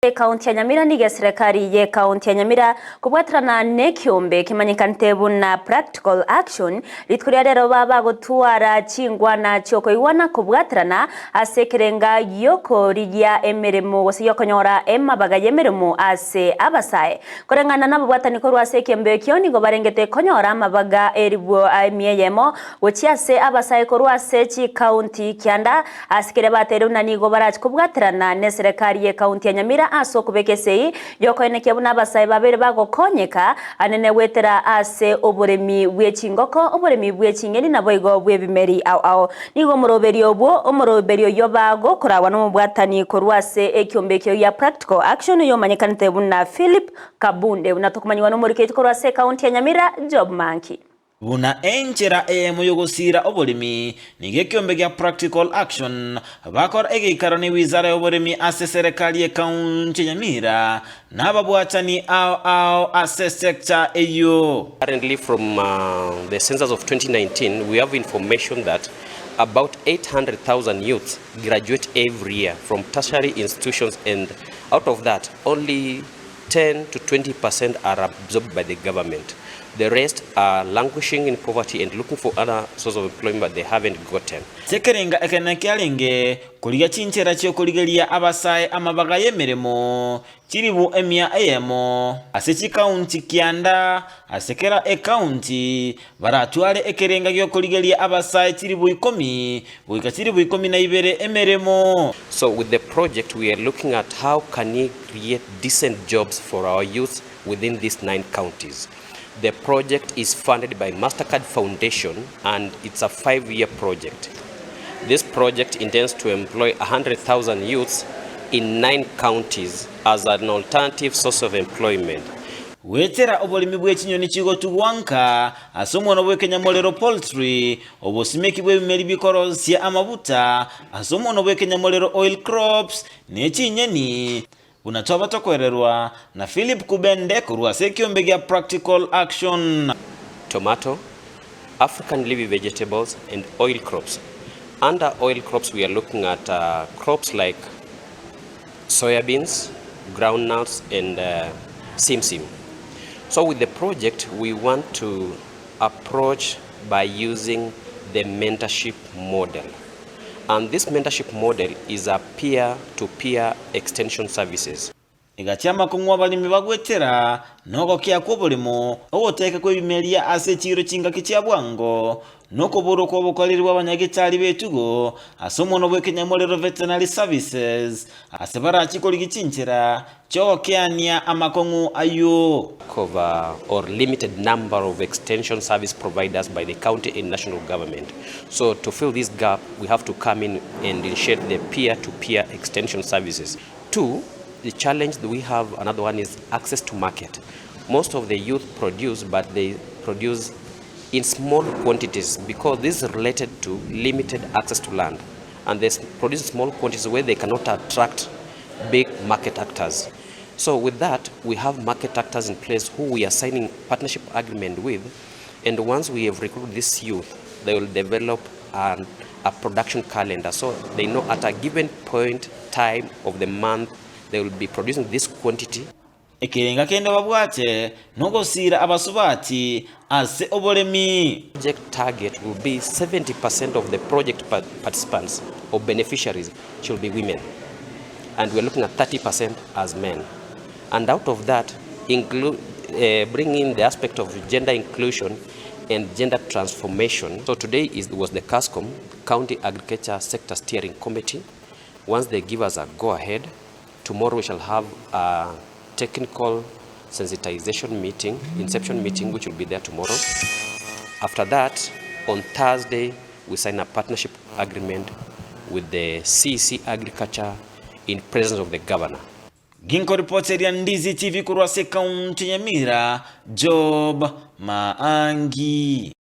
Kaunti ya Nyamira niga serikali ye kaunti ya Nyamira kubwatirana nekiombe kimanyikanite buna practical action litkuria rero baba gutwara chingwana cyoko iwana kubwatirana asekerenga yoko rigia emeremo wose yokonyora emabaga yemeremo ase abasaye korengana nabo bwatani ko rwasekembe kioni go barengete konyora amabaga eribwo amiyemo wochiase abasaye ko rwase kaunti kyanda asikere batere unanigo barach kubwatirana ne serikali ye kaunti ya Nyamira aso kubekesei yoko eneke buna basaye babere bagokonyeka anene wetera ase oburemi bwechingoko oburemi bwechingeni naboigo bwebimeri ao nigo omoroberio yobago korawa no bwatani korwase ekyombekyo ya practical action yo manyekanite buna Philip Kabunde unatokumanywa no moriketi korwase kaunti ya Nyamira job monkey buna enchera muyogosira obolimi nige kiombe gya practical action bakor egekarani wizara yobolimi ase serikali ye kaunti ya Nyamira nababwatani ao ase sector eyo. Currently from the census of 2019 we have information that about 800,000 youths graduate every year from tertiary institutions, and out of that only 10 to 20% are absorbed by the government. The rest are languishing in poverty and looking for other sources of employment but they haven't gotten. Sekerenga ekenakyalenge kuliga chinchera kyo kuligelia abasaye amabaga yemeremo kiribu emia eyemo aseki kaunti kyanda asekera county baratwale ekerenga kyo kuligelia abasaye kiribu 10 buika kiribu 12 emeremo. So with the project we are looking at how can we create decent jobs for our youth within these 9 counties. The project is funded by Mastercard Foundation and it's a 5-year project. This project intends to employ 100,000 youths in 9 counties as an alternative source of employment. Wetera obolimi bw'ekinyoni kigotugwanka asomono bw'ekenyamolero poultry obosimeki bw'ebimeri bikorosya amabuta asomono bw'ekenyamolero oil crops n'ekinyeni unatoba tokwererwa na Philip Kubende kurwase kiombe gya practical action. Tomato, African leafy vegetables and oil crops. Under oil crops we are looking at crops like soybeans, groundnuts and simsim. So with the project we want to approach by using the mentorship model. And this mentorship model is a peer-to-peer extension services. Igachama kungwa balimi bagwetera noko kya kobolimo oboteka kwebimelia ase chiro chinga kichya bwango noko boro ko bokolirwa abanyagitali betugo asomono bw'ekenyamolero veterinary services asebara chikoli gichinchera chokeania amakongu ayo. Cover or limited number of extension service providers by the county and national government. So to fill this gap we have to come in and initiate the peer-to-peer extension services. 2, the challenge that we have, another one, is access to market. Most of the youth produce, but they produce in small quantities because this is related to limited access to land, and they produce small quantities where they cannot attract big market actors. So with that, we have market actors in place who we are signing partnership agreement with, and once we have recruited this youth, they will develop a production calendar, so they know at a given point time of the month they will be producing this quantity. Ekerenga kenda babwate nogosira abasubati ase obolemi. Project target will be 70% of the project participants or beneficiaries should be women, and we're looking at 30% as men. And out of that, bring in the aspect of gender inclusion and gender transformation. So today was the CASCOM, County Agriculture Sector Steering Committee. Once they give us a go-ahead, tomorrow we shall have a technical sensitization meeting, inception meeting, which will be there tomorrow. After that, on Thursday, we sign a partnership agreement with the CEC Agriculture in presence of the governor. Ginko reporter ya Ndizi TV kurwase kaunti ya Nyamira, Job Maangi.